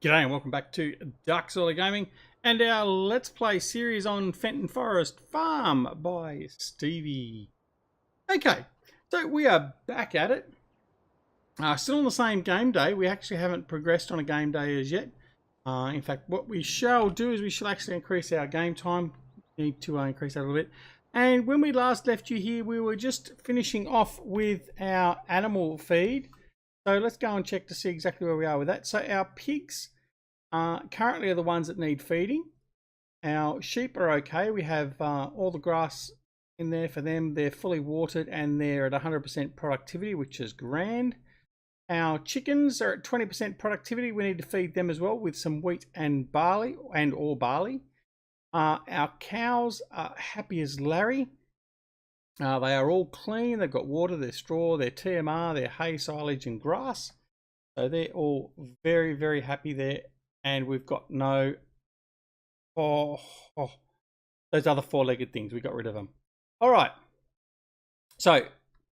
G'day and welcome back to DuckZorly Gaming and our Let's Play series on Fenton Forest Farm by Stevie. Okay, so we are back at it. Still on the same game day. We actually haven't progressed on a game day as yet. In fact, what we shall do is we shall actually increase our game time. We need to increase that a little bit. And when we last left you here, we were just finishing off with our animal feed. So let's go and check to see exactly where we are with that. So our pigs currently are the ones that need feeding. Our sheep are okay. We have all the grass in there for them. They're fully watered and they're at 100% productivity, which is grand. Our chickens are at 20% productivity. We need to feed them as well with some wheat and barley or barley. Our cows are happy as Larry. They are all clean. They've got water, their straw, their TMR, their hay, silage and grass. So they're all very, very happy there. And we've got no, those other four-legged things, we got rid of them. All right, so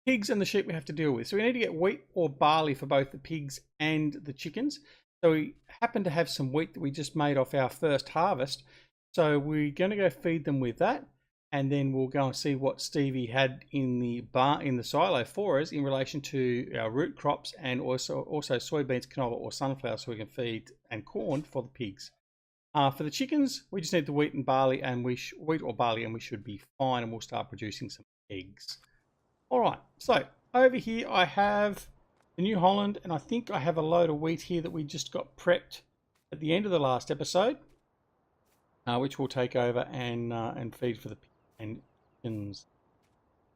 pigs and the sheep we have to deal with. So we need to get wheat or barley for both the pigs and the chickens. So we happen to have some wheat that we just made off our first harvest. So we're going to go feed them with that. And then we'll go and see what Stevie had in the silo for us in relation to our root crops and also soybeans, canola or sunflower so we can feed, and corn for the pigs. For the chickens, we just need the wheat and barley and wheat or barley and we should be fine and we'll start producing some eggs. All right, so over here I have the New Holland and I think I have a load of wheat here that we just got prepped at the end of the last episode, which we'll take over and feed for the pigs and chickens.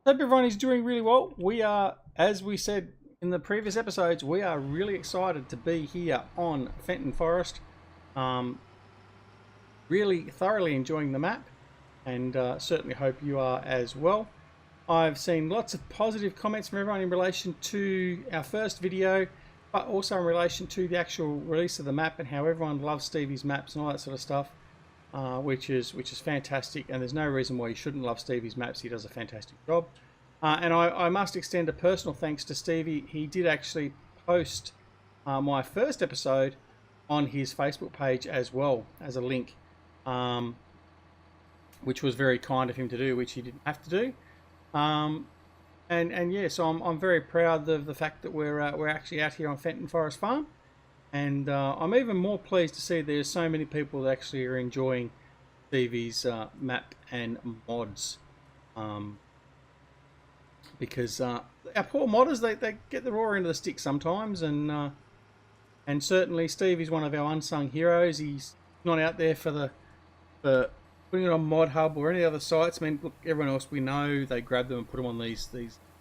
Hope everyone is doing really well. We are, as we said in the previous episodes, we are really excited to be here on Fenton Forest. Really thoroughly enjoying the map and certainly hope you are as well. I've seen lots of positive comments from everyone in relation to our first video, but also in relation to the actual release of the map and how everyone loves Stevie's maps and all that sort of stuff. Which is fantastic, and there's no reason why you shouldn't love Stevie's maps. He does a fantastic job. And I must extend a personal thanks to Stevie. He did actually post my first episode on his Facebook page as well as a link, which was very kind of him to do, which he didn't have to do. And yeah, so I'm very proud of the fact that we're actually out here on Fenton Forest Farm. And I'm even more pleased to see there's so many people that actually are enjoying Stevie's map and mods. Because our poor modders, they get the raw end of the stick sometimes. And certainly Stevie's one of our unsung heroes. He's not out there for putting it on Mod Hub or any other sites. I mean, look, everyone else we know, they grab them and put them on these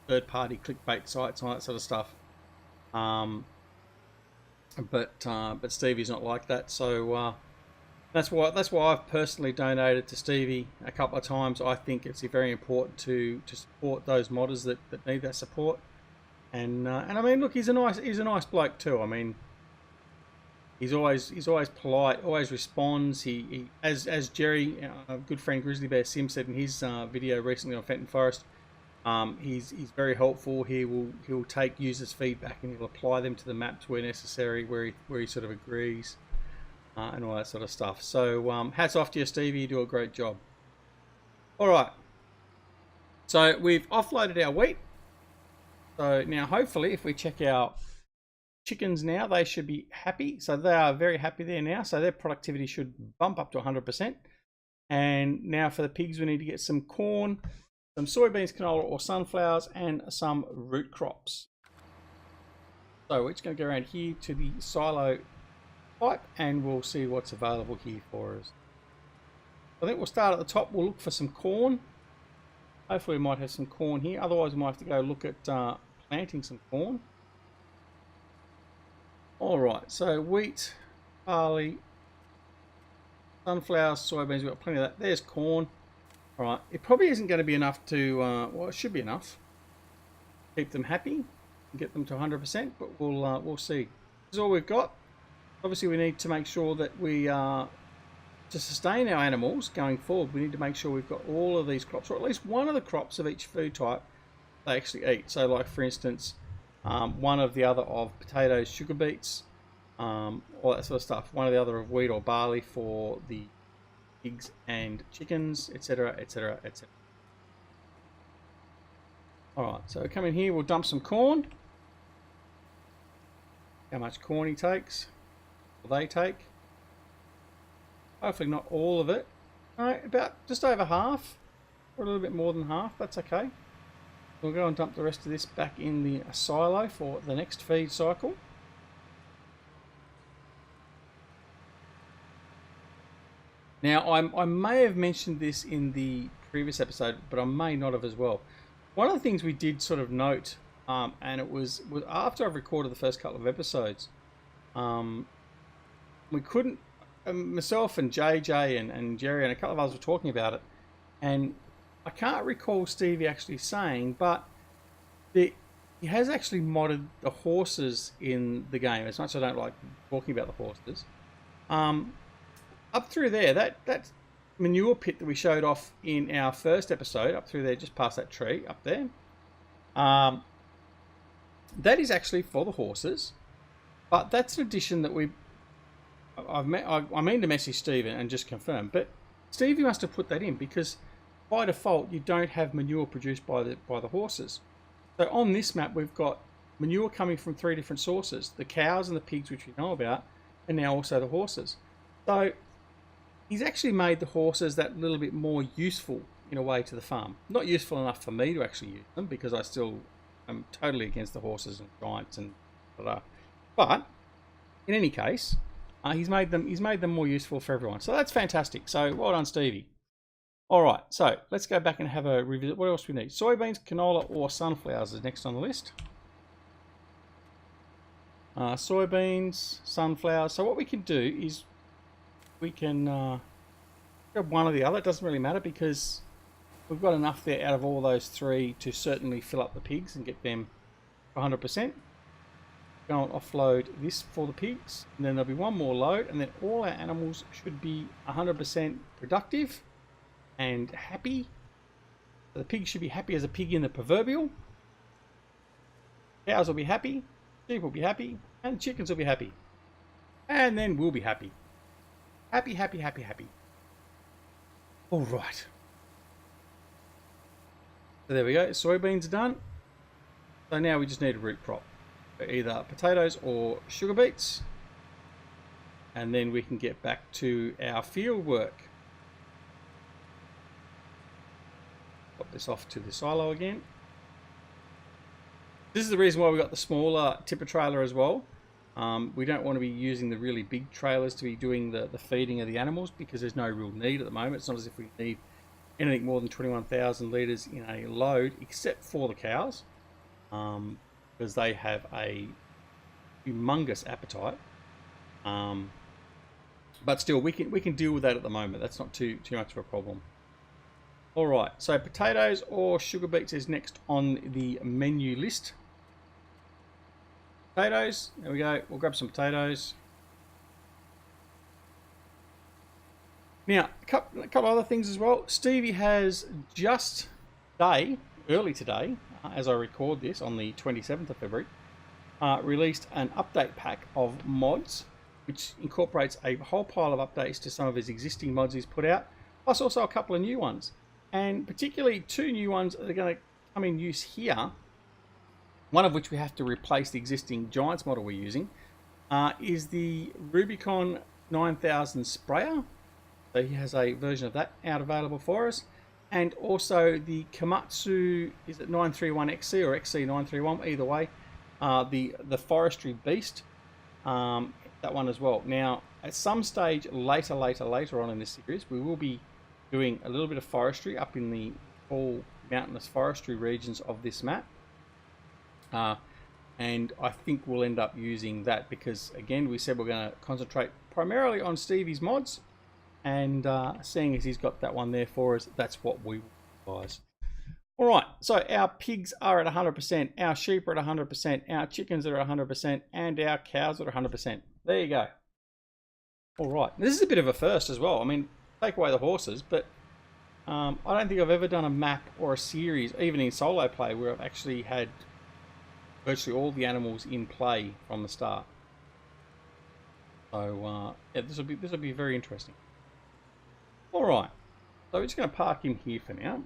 third-party clickbait sites and all that sort of stuff. But Stevie's not like that, so that's why I've personally donated to Stevie a couple of times. I think it's very important to support those modders that need that support, and I mean, look, he's a nice bloke too. I mean, he's always polite, always responds. He as Jerry, a good friend Grizzly Bear Sim said in his video recently on Fenton Forest. He's very helpful. He'll take users' feedback and he'll apply them to the maps where necessary, where he sort of agrees, and all that sort of stuff. So hats off to you, Stevie. You do a great job. All right. So we've offloaded our wheat. So now hopefully, if we check our chickens now, they should be happy. So they are very happy there now. So their productivity should bump up to 100%. And now for the pigs, we need to get some corn, some soybeans, canola or sunflowers, and some root crops. So we're just going to go around here to the silo pipe and we'll see what's available here for us. I think we'll start at the top. We'll look for some corn. Hopefully we might have some corn here. Otherwise we might have to go look at planting some corn. Alright, so wheat, barley, sunflowers, soybeans, we've got plenty of that. There's corn. Alright, it probably isn't going to be enough to, well, it should be enough. Keep them happy and get them to 100%, but we'll see. This is all we've got. Obviously, we need to make sure that we, to sustain our animals going forward, we need to make sure we've got all of these crops, or at least one of the crops of each food type they actually eat. So, like, for instance, one of the other of potatoes, sugar beets, all that sort of stuff. One or the other of wheat or barley for the pigs and chickens, etc, etc, etc. Alright, so come in here, we'll dump some corn. How much corn he takes, will they take? Hopefully not all of it. Alright, about just over half, or a little bit more than half, that's okay. We'll go and dump the rest of this back in the silo for the next feed cycle. Now, I may have mentioned this in the previous episode, but I may not have as well. One of the things we did sort of note, and it was after I've recorded the first couple of episodes, we couldn't, myself and JJ and Jerry and a couple of others were talking about it, and I can't recall Stevie actually saying, but he has actually modded the horses in the game, as much as I don't like talking about the horses. Up through there, that manure pit that we showed off in our first episode, up through there, just past that tree, up there, that is actually for the horses, but that's an addition that I mean to message Steve and just confirm, but Stevie must have put that in because by default you don't have manure produced by the horses. So on this map we've got manure coming from 3 different sources: the cows and the pigs, which we know about, and now also the horses. So he's actually made the horses that little bit more useful in a way to the farm. Not useful enough for me to actually use them because I still am totally against the horses and giants and blah. But in any case, he's made them more useful for everyone. So that's fantastic. So well done, Stevie. All right, so let's go back and have a revisit. What else do we need? Soybeans, canola, or sunflowers is next on the list. Soybeans, sunflowers. So what we can do is we can grab one or the other. It doesn't really matter because we've got enough there out of all those 3 to certainly fill up the pigs and get them 100%. Go and offload this for the pigs, and then there'll be one more load, and then all our animals should be 100% productive and happy. So the pig should be happy as a pig in the proverbial. Cows will be happy, sheep will be happy, and chickens will be happy. And then we'll be happy. Happy, happy, happy, happy. All right. So there we go. Soybeans are done. So now we just need a root crop. Either potatoes or sugar beets. And then we can get back to our field work. Pop this off to the silo again. This is the reason why we got the smaller tipper trailer as well. We don't want to be using the really big trailers to be doing the feeding of the animals because there's no real need at the moment. It's not as if we need anything more than 21,000 litres in a load, except for the cows, because they have a humongous appetite. But still, we can deal with that at the moment. That's not too much of a problem. All right, so potatoes or sugar beets is next on the menu list. Potatoes, there we go. We'll grab some potatoes. Now, a couple other things as well. Stevie has just early today, as I record this on the 27th of February, released an update pack of mods, which incorporates a whole pile of updates to some of his existing mods he's put out, plus also a couple of new ones. And particularly 2 new ones that are going to come in use here, one of which we have to replace the existing Giants model we're using, is the Rubicon 9000 sprayer. So he has a version of that out available for us. And also the Komatsu, is it 931XC or XC931, either way, the Forestry Beast, that one as well. Now, at some stage later on in this series, we will be doing a little bit of forestry up in the full mountainous forestry regions of this map. And I think we'll end up using that because, again, we said we're going to concentrate primarily on Stevie's mods, and seeing as he's got that one there for us, that's what we will advise. All right, so our pigs are at 100%, our sheep are at 100%, our chickens are at 100%, and our cows are at 100%. There you go. All right, this is a bit of a first as well. I mean, take away the horses, but I don't think I've ever done a map or a series, even in solo play, where I've actually had virtually all the animals in play from the start. So yeah, this will be very interesting. All right, so we're just going to park him here for now,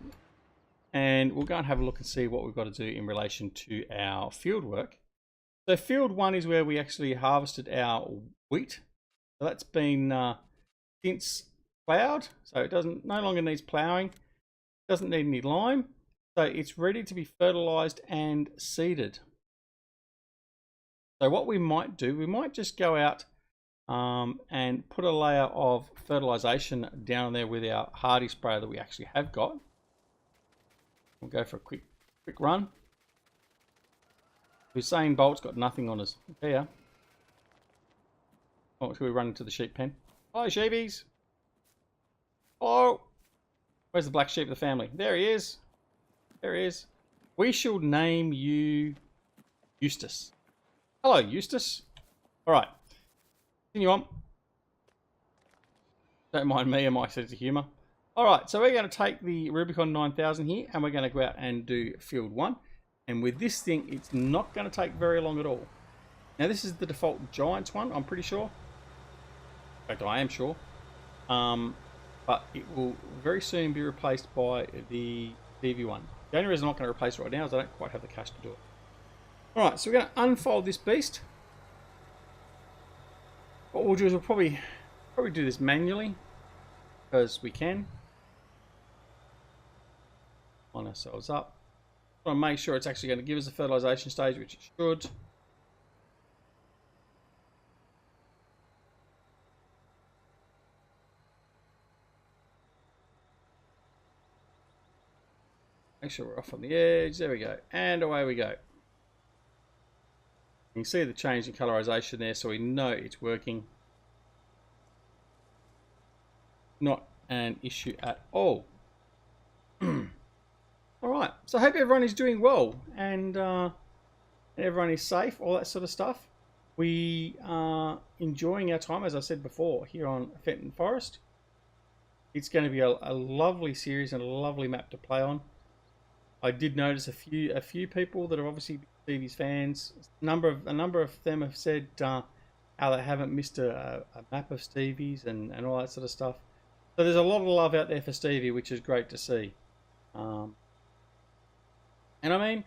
and we'll go and have a look and see what we've got to do in relation to our field work. So field 1 is where we actually harvested our wheat. So that's been since plowed, so it no longer needs plowing, doesn't need any lime, so it's ready to be fertilized and seeded. So what we might do, we might just go out and put a layer of fertilization down there with our hardy sprayer that we actually have got. We'll go for a quick run. Usain Bolt's got nothing on us. There. Oh, should we run into the sheep pen? Hi, sheepies. Oh, where's the black sheep of the family? There he is. There he is. We shall name you Eustace. Hello, Eustace. All right. Continue on. Don't mind me and my sense of humour. All right, so we're going to take the Rubicon 9000 here, and we're going to go out and do field 1. And with this thing, it's not going to take very long at all. Now, this is the default Giants one, I'm pretty sure. In fact, I am sure. But it will very soon be replaced by the DV one. The only reason I'm not going to replace it right now is I don't quite have the cash to do it. All right, so we're going to unfold this beast. What we'll do is we'll probably do this manually, because we can. Line ourselves up. Want to make sure it's actually going to give us a fertilization stage, which it should. Make sure we're off on the edge. There we go. And away we go. You can see the change in colorization there, so we know it's working. Not an issue at all. Alright, so I hope everyone is doing well and everyone is safe, all that sort of stuff. We are enjoying our time, as I said before, here on Fenton Forest. It's going to be a lovely series and a lovely map to play on. I did notice a few people that are obviously Stevie's fans. A number of them have said how they haven't missed a map of Stevie's and all that sort of stuff. So there's a lot of love out there for Stevie, which is great to see. And I mean,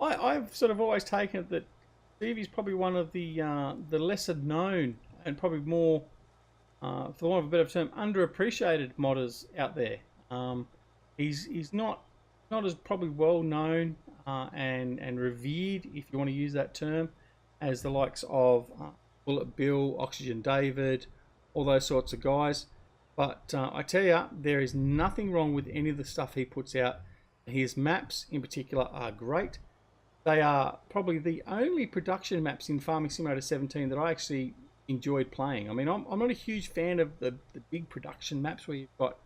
I've sort of always taken it that Stevie's probably one of the lesser known and probably more, for the want of a better term, underappreciated modders out there. He's not as probably well known and revered, if you want to use that term, as the likes of Bullet Bill, Oxygen David, all those sorts of guys. But I tell you, there is nothing wrong with any of the stuff he puts out. His maps in particular are great. They are probably the only production maps in Farming Simulator 17 that I actually enjoyed playing. I mean, I'm not a huge fan of the big production maps where you've got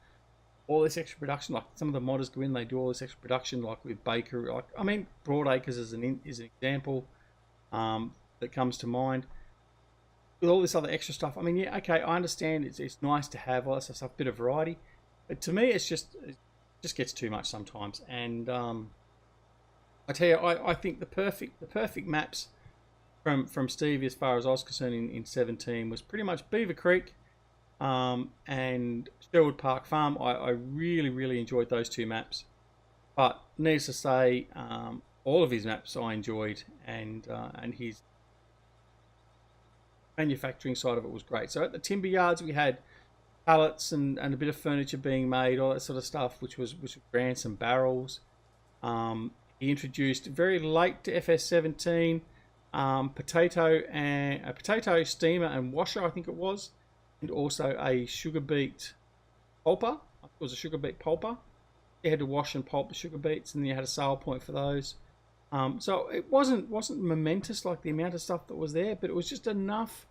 all this extra production. Like some of the modders go in, they do all this extra production, like with Baker. Like, I mean, Broadacres is an example that comes to mind. With all this other extra stuff, I mean, yeah, okay, I understand it's nice to have all that stuff, a bit of variety, but to me, it just gets too much sometimes. And I tell you, I think the perfect maps from Stevie, as far as I was concerned in 17, was pretty much Beaver Creek and Sherwood Park Farm. I really enjoyed those two maps, but needless to say, all of his maps I enjoyed, and his manufacturing side of it was great. So at the timber yards, we had pallets and a bit of furniture being made, all that sort of stuff, which was grand, some barrels. He introduced very late to FS17 potato steamer and washer, I think it was, and also a sugar beet pulper. I think it was a sugar beet pulper. You had to wash and pulp the sugar beets, and then you had a sale point for those. So it wasn't momentous like the amount of stuff that was there, but it was just enough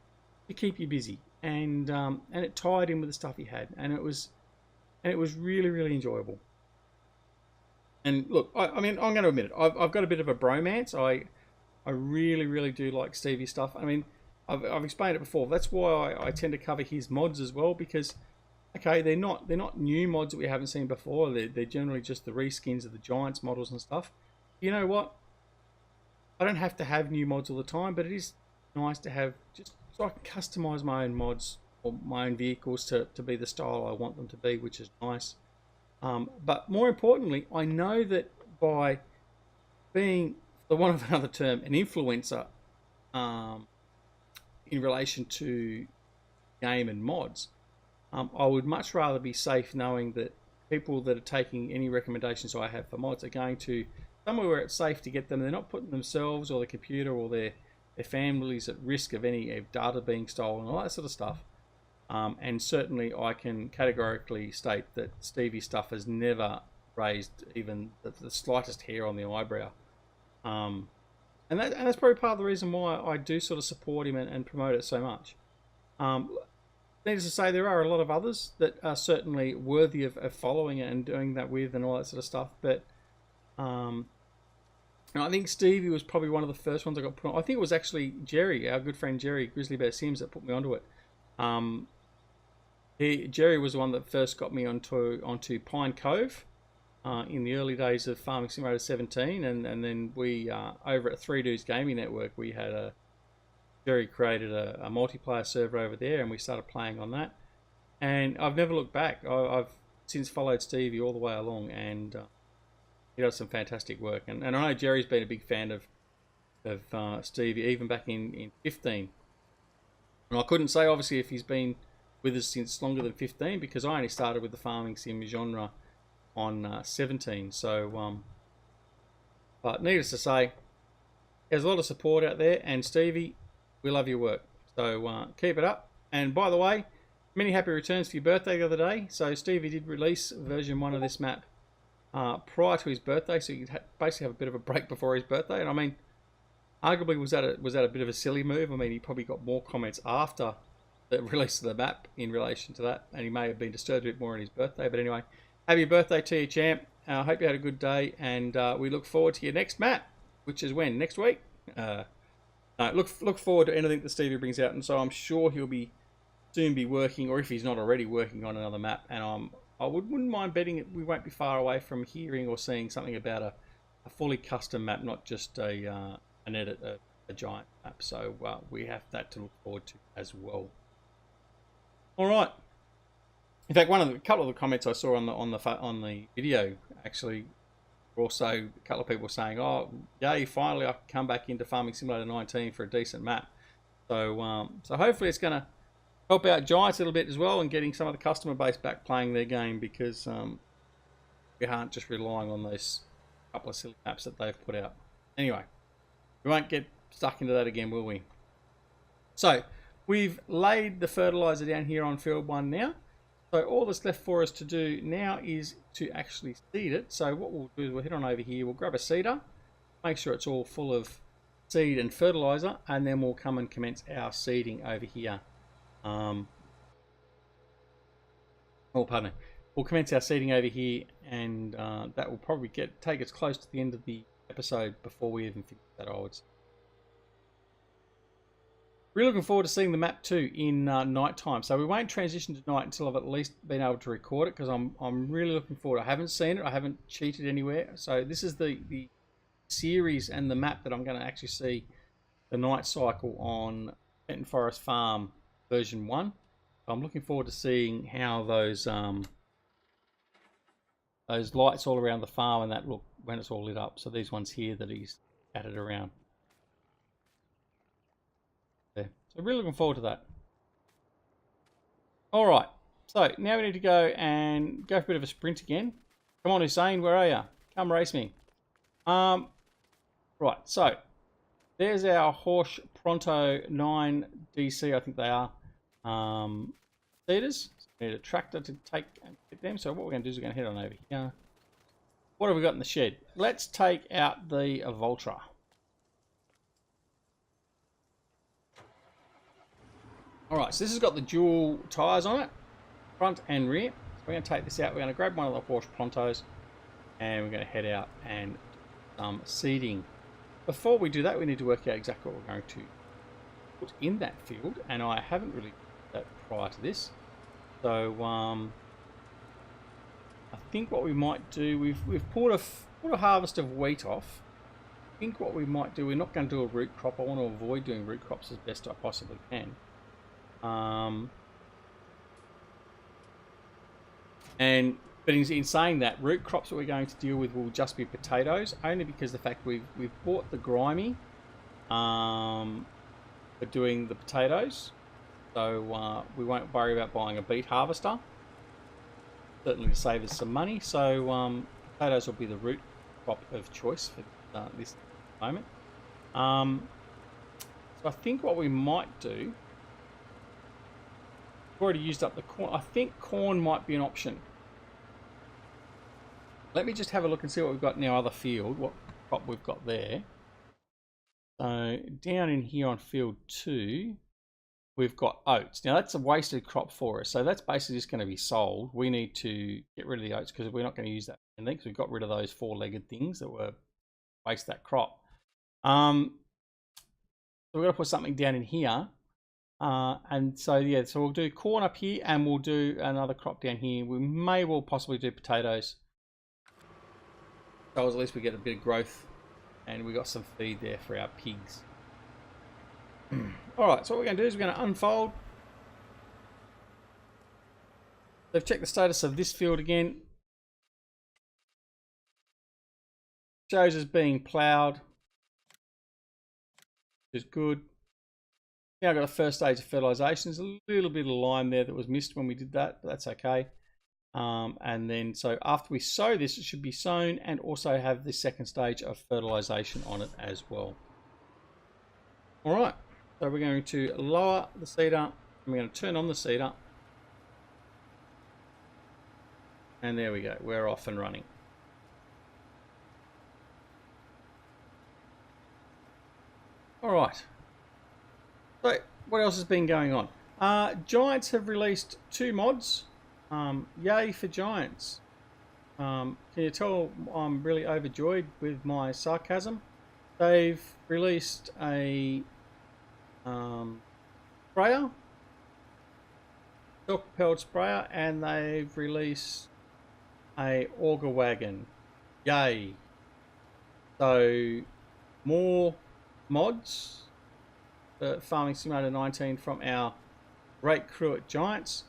to keep you busy, and it tied in with the stuff he had, and it was really enjoyable. And look, I mean, I'm going to admit it. I've got a bit of a bromance. I really do like Stevie's stuff. I mean, I've explained it before. That's why I tend to cover his mods as well, because okay, they're not new mods that we haven't seen before. They're generally just the reskins of the Giants models and stuff. You know what? I don't have to have new mods all the time, but it is nice to have just so I can customize my own mods or my own vehicles to be the style I want them to be, which is nice. But more importantly, I know that by being, for want of another term, an influencer in relation to game and mods, I would much rather be safe knowing that people that are taking any recommendations I have for mods are going to somewhere where it's safe to get them. They're not putting themselves or the computer or their families at risk of any data being stolen, all that sort of stuff. And certainly I can categorically state that Stevie's stuff has never raised even the slightest hair on the eyebrow. And that's probably part of the reason why I do sort of support him and promote it so much. Needless to say, there are a lot of others that are certainly worthy of following and doing that with and all that sort of stuff. But I think Stevie was probably one of the first ones I got put on. I think it was actually Jerry, our good friend Jerry, Grizzly Bear Sims, that put me onto it. Jerry was the one that first got me onto Pine Cove in the early days of Farming Simulator 17, and then we over at 3 Dudes Gaming Network, we had Jerry created a multiplayer server over there, and we started playing on that. And I've never looked back. I've since followed Stevie all the way along, and he does some fantastic work. And I know Jerry's been a big fan of Stevie even back in 15. And I couldn't say obviously if he's been with us since longer than 15, because I only started with the farming sim genre on 17. So, but needless to say, there's a lot of support out there, and Stevie, we love your work. So keep it up. And by the way, many happy returns for your birthday the other day. So Stevie did release version 1 of this map prior to his birthday, so you could basically have a bit of a break before his birthday. And I mean, arguably was that a bit of a silly move? I mean, he probably got more comments after the release of the map in relation to that, and he may have been disturbed a bit more on his birthday. But anyway, happy birthday to you, champ. I hope you had a good day, and we look forward to your next map, which is when? Next week? Look forward to anything that Stevie brings out, and so I'm sure he'll soon be working, or if he's not already working on another map. And I wouldn't mind betting we won't be far away from hearing or seeing something about a fully custom map, not just an edit of a giant map. So we have that to look forward to as well. All right. In fact, a couple of the comments I saw on the video actually, also a couple of people saying, "Oh, yay! Finally, I can come back into Farming Simulator 19 for a decent map." So, so hopefully, it's going to help out Giants a little bit as well, and getting some of the customer base back playing their game, because we aren't just relying on those couple of silly maps that they've put out. Anyway, we won't get stuck into that again, will we? So we've laid the fertilizer down here on field 1 now. So all that's left for us to do now is to actually seed it. So what we'll do is we'll head on over here, we'll grab a seeder, make sure it's all full of seed and fertilizer, and then we'll come and commence our seeding over here. Oh, pardon me. We'll commence our seeding over here, and that will probably take us close to the end of the episode before we even finish that, I would say. Really looking forward to seeing the map too in night time. So we won't transition to night until I've at least been able to record it, because I'm really looking forward. I haven't seen it. I haven't cheated anywhere. So this is the series and the map that I'm going to actually see the night cycle on Fenton Forest Farm version 1. I'm looking forward to seeing how those lights all around the farm and that look when it's all lit up. So these ones here that he's added around. So really looking forward to that. All right, so now we need to go for a bit of a sprint again. Come on, Hussein, where are you? Come race me. Right, so there's our Horsch Pronto 9 DC, I think they are, seeders. So we need a tractor to take and get them. So what we're going to do is we're going to head on over here. What have we got in the shed? Let's take out the Voltra. Alright, so this has got the dual tyres on it, front and rear. So we're going to take this out, we're going to grab one of the Horsch Prontos, and we're going to head out and seeding. Before we do that, we need to work out exactly what we're going to put in that field, and I haven't really done that prior to this. So I think what we might do, we've pulled a harvest of wheat off. I think what we might do, we're not going to do a root crop. I want to avoid doing root crops as best I possibly can. But in saying that, root crops that we're going to deal with will just be potatoes, only because the fact we've bought the grimy for doing the potatoes, so we won't worry about buying a beet harvester. Certainly to save us some money. So potatoes will be the root crop of choice for this moment. So I think what we might do, we've already used up the corn. I think corn might be an option. Let me just have a look and see what we've got in our other field, what crop we've got there. So down in here on field 2, we've got oats. Now that's a wasted crop for us, so that's basically just going to be sold. We need to get rid of the oats because we're not going to use that anything, because we've got rid of those 4-legged things that were waste that crop. So we're going to put something down in here, and so yeah, so we'll do corn up here, and we'll do another crop down here. We may well possibly do potatoes, so at least we get a bit of growth, and we got some feed there for our pigs. Alright, so what we're going to do is we're going to unfold. They've checked the status of this field again. Shows as being ploughed, which is good. Now I've got a first stage of fertilisation. There's a little bit of lime there that was missed when we did that, but that's okay. And then, so after we sow this, it should be sown and also have the second stage of fertilisation on it as well. Alright. So we're going to lower the seeder, and we're going to turn on the seeder, and there we go, we're off and running. Alright, so what else has been going on? Giants have released 2 mods. Yay for Giants. Can you tell I'm really overjoyed with my sarcasm? They've released a sprayer, self-propelled sprayer, and they've released a auger wagon. Yay. So more mods for Farming Simulator 19 from our great crew at Giants,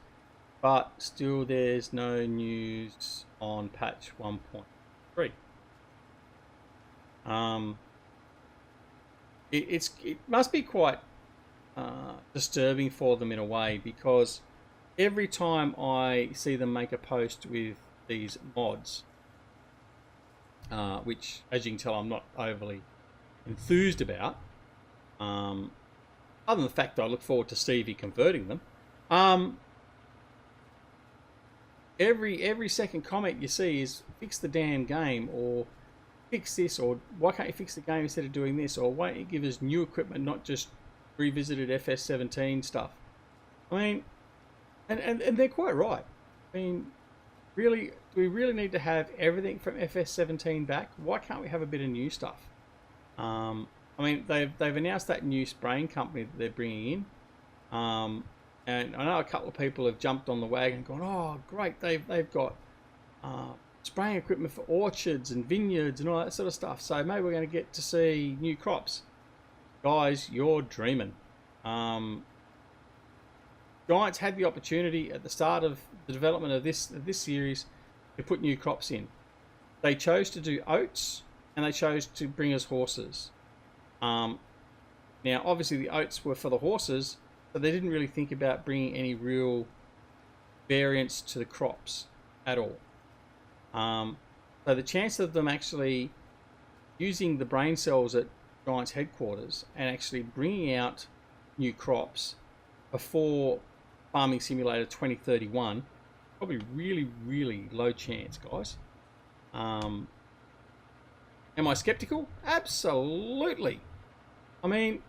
but still there's no news on patch 1.3. It must be quite disturbing for them in a way, because every time I see them make a post with these mods, which as you can tell I'm not overly enthused about, other than the fact that I look forward to Stevie converting them, every second comment you see is fix the damn game, or fix this, or why can't you fix the game instead of doing this, or why don't you give us new equipment, not just revisited FS19 stuff. I mean, and they're quite right. I mean, really, do we really need to have everything from FS17 back? Why can't we have a bit of new stuff? I mean, they've announced that new spraying company that they're bringing in, and I know a couple of people have jumped on the wagon and gone, oh great, they've got spraying equipment for orchards and vineyards and all that sort of stuff, so maybe we're going to get to see new crops. Guys, you're dreaming. Giants had the opportunity at the start of the development of this series to put new crops in. They chose to do oats, and they chose to bring us horses. Now, obviously, the oats were for the horses, but they didn't really think about bringing any real variance to the crops at all. So the chance of them actually using the brain cells at Giants headquarters and actually bringing out new crops before Farming Simulator 2031, probably really low chance, guys. Am I skeptical? Absolutely. I mean,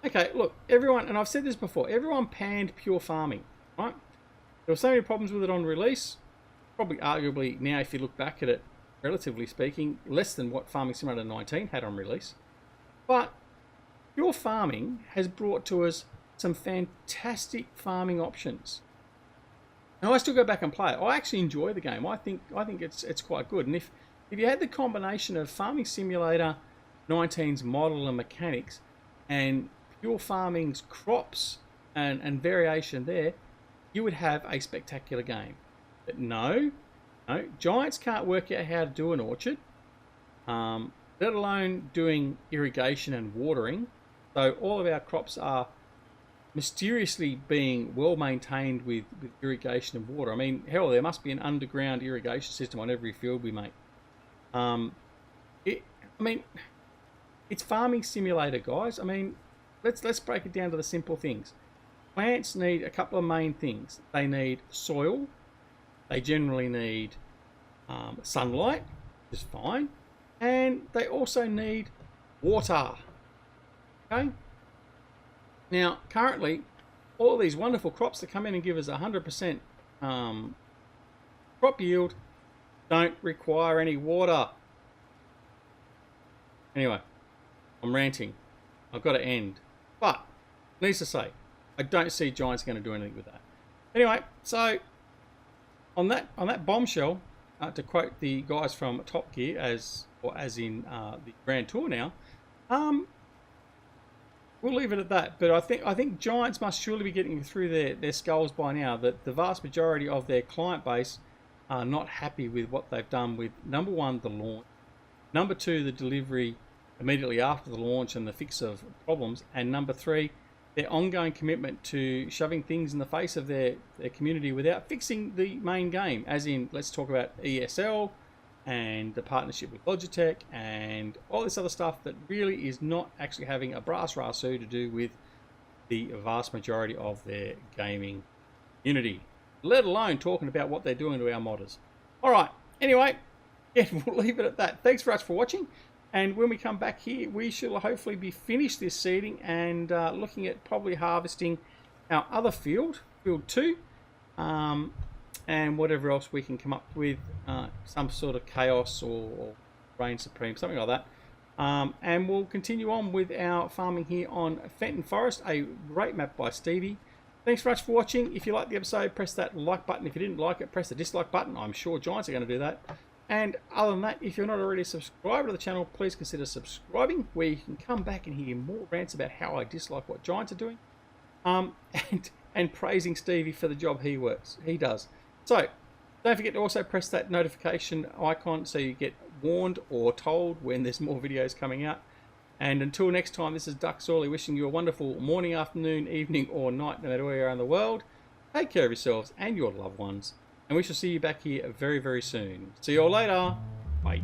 okay, look, everyone, and I've said this before, everyone panned pure farming, right? There were so many problems with it on release, probably arguably now, if you look back at it, relatively speaking, less than what Farming Simulator 19 had on release. But pure farming has brought to us some fantastic farming options. And I still go back and play it. I actually enjoy the game. I think it's quite good. And if you had the combination of Farming Simulator 19's model and mechanics and pure farming's crops and variation there, you would have a spectacular game. But no, giants can't work out how to do an orchard, let alone doing irrigation and watering. So all of our crops are mysteriously being well maintained with irrigation and water. I mean, hell, there must be an underground irrigation system on every field we make. It's farming simulator, guys. I mean, let's break it down to the simple things. Plants need a couple of main things. They need soil. They generally need sunlight, which is fine, and they also need water. Okay. Now, currently, all these wonderful crops that come in and give us 100% crop yield don't require any water. Anyway, I'm ranting. I've got to end. But, needless to say, I don't see giants going to do anything with that. Anyway, so on that bombshell, to quote the guys from Top Gear, as in the Grand Tour now, we'll leave it at that. But I think giants must surely be getting through their skulls by now that the vast majority of their client base are not happy with what they've done with, number one, the launch, number two, the delivery immediately after the launch and the fix of problems, and number three, their ongoing commitment to shoving things in the face of their community without fixing the main game, as in, let's talk about ESL and the partnership with Logitech and all this other stuff that really is not actually having a brass rassoo to do with the vast majority of their gaming community, let alone talking about what they're doing to our modders. All right, anyway, yeah, we'll leave it at that. Thanks very much for watching. And when we come back here, we shall hopefully be finished this seeding and looking at probably harvesting our other field, field 2, and whatever else we can come up with, some sort of chaos or reign supreme, something like that. And we'll continue on with our farming here on Fenton Forest, a great map by Stevie. Thanks very much for watching. If you liked the episode, press that like button. If you didn't like it, press the dislike button. I'm sure giants are going to do that. And other than that, if you're not already subscribed to the channel, please consider subscribing, where you can come back and hear more rants about how I dislike what giants are doing, and praising Stevie for the job he does. So don't forget to also press that notification icon so you get warned or told when there's more videos coming out. And until next time, this is DuckZorly wishing you a wonderful morning, afternoon, evening, or night, no matter where you are in the world. Take care of yourselves and your loved ones. And we shall see you back here very, very soon. See you all later. Bye.